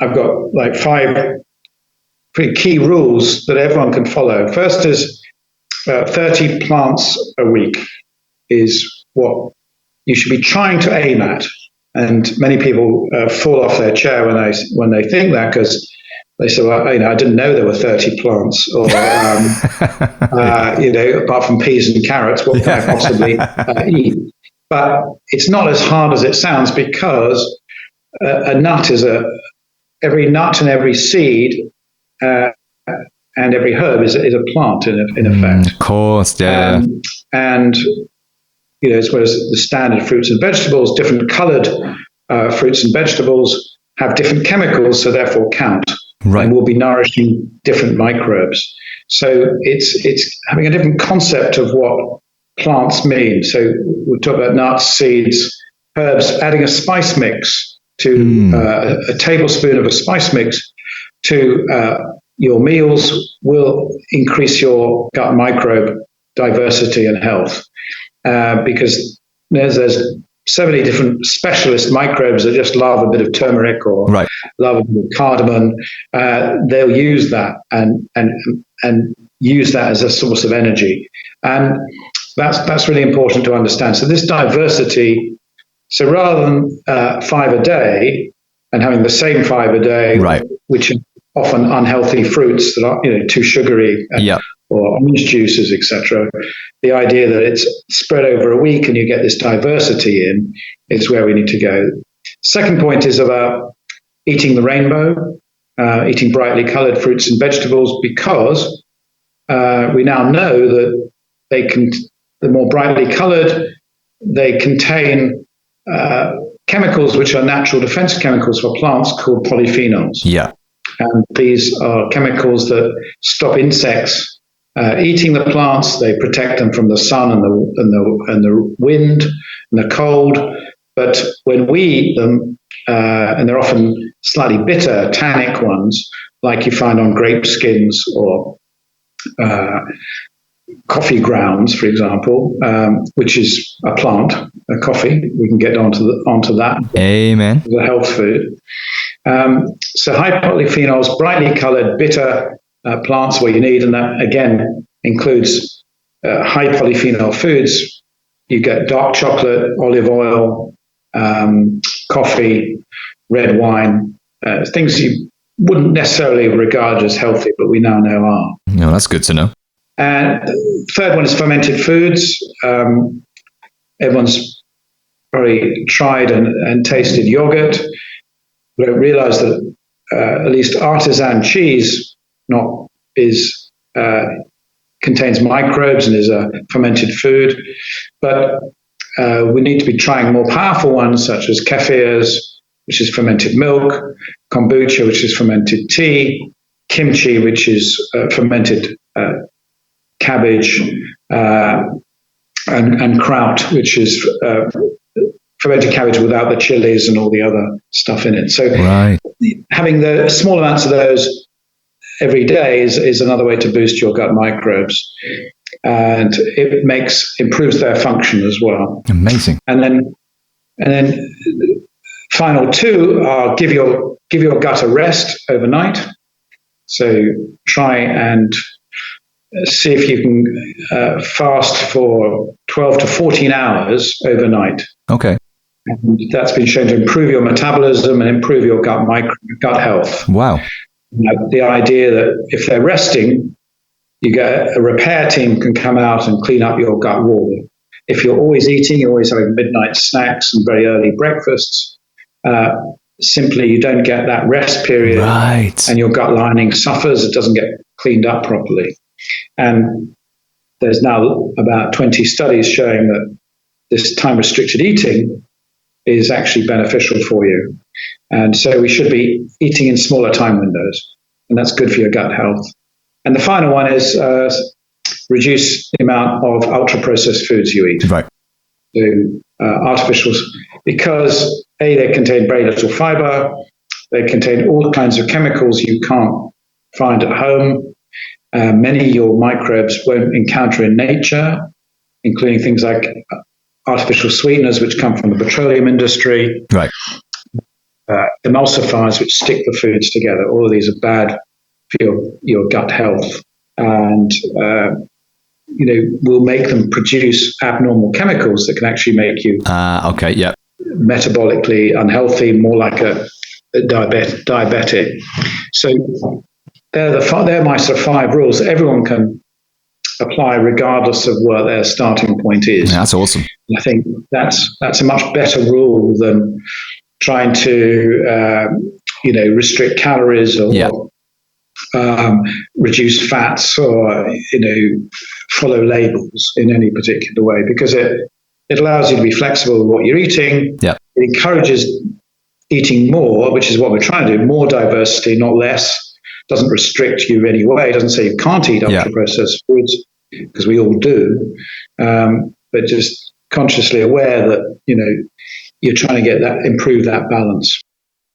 I've got like 5 pretty key rules that everyone can follow. First is 30 plants a week is what you should be trying to aim at. And many people fall off their chair when they think that, because they say, well, I didn't know there were 30 plants, or apart from peas and carrots, what can I possibly eat? But it's not as hard as it sounds, because a nut is every nut and every seed and every herb is a plant in effect. Of course, yeah. And as well as the standard fruits and vegetables, different coloured fruits and vegetables have different chemicals, so therefore count, and will be nourishing different microbes. So it's having a different concept of what plants mean. So we talk about nuts, seeds, herbs. Adding a spice mix to a tablespoon of a spice mix to your meals will increase your gut microbe diversity and health, because there's so many different specialist microbes that just love a bit of turmeric or love a bit of cardamom. They'll use that and use that as a source of energy, and that's really important to understand. So this diversity. So rather than 5 a day and having the same 5 a day, which are often unhealthy fruits that are too sugary, or orange juices, etc. The idea that it's spread over a week and you get this diversity in is where we need to go. Second point is about eating the rainbow, eating brightly coloured fruits and vegetables, because we now know that the more brightly coloured, they contain chemicals which are natural defense chemicals for plants called polyphenols. And these are chemicals that stop insects eating the plants. They protect them from the sun and the wind and the cold. But when we eat them, and they're often slightly bitter, tannic ones, like you find on grape skins or coffee grounds, for example, which is a plant, a coffee. We can get onto that. Amen. It's a health food. So high polyphenols, brightly coloured, bitter plants, what you need, and that again includes high polyphenol foods. You get dark chocolate, olive oil, coffee, red wine, things you wouldn't necessarily regard as healthy, but we now know are. No, that's good to know. And the third one is fermented foods. Everyone's probably tried and tasted yogurt, but realised that at least artisan cheese contains microbes and is a fermented food. But we need to be trying more powerful ones, such as kefirs, which is fermented milk, kombucha, which is fermented tea, kimchi, which is fermented cabbage, and kraut, which is fermented cabbage without the chilies and all the other stuff in it. So having the small amounts of those every day is another way to boost your gut microbes, and it improves their function as well. Amazing. And then final two are give your gut a rest overnight. So try and see if you can fast for 12 to 14 hours overnight. Okay. And that's been shown to improve your metabolism and improve your gut health. Wow. The idea that if they're resting, you get a repair team can come out and clean up your gut wall. If you're always eating, you're always having midnight snacks and very early breakfasts, simply you don't get that rest period, and your gut lining suffers. It doesn't get cleaned up properly. And there's now about 20 studies showing that this time-restricted eating is actually beneficial for you. And so we should be eating in smaller time windows, and that's good for your gut health. And the final one is reduce the amount of ultra-processed foods you eat. Right. So artificials, because they contain very little fiber, they contain all kinds of chemicals you can't find at home. Many of your microbes won't encounter in nature, including things like artificial sweeteners, which come from the petroleum industry. Right. emulsifiers which stick the foods together. All of these are bad for your gut health, and will make them produce abnormal chemicals that can actually make you metabolically unhealthy, more like a diabetic. So they're my sort of 5 rules that everyone can apply regardless of what their starting point is. That's awesome. I think that's a much better rule than trying to restrict calories or reduce fats or follow labels in any particular way, because it allows you to be flexible with what you're eating. It encourages eating more, which is what we're trying to do, more diversity, not less. Doesn't restrict you in any way. It doesn't say you can't eat ultra-processed foods, because we all do, but just consciously aware that you're trying to improve that balance.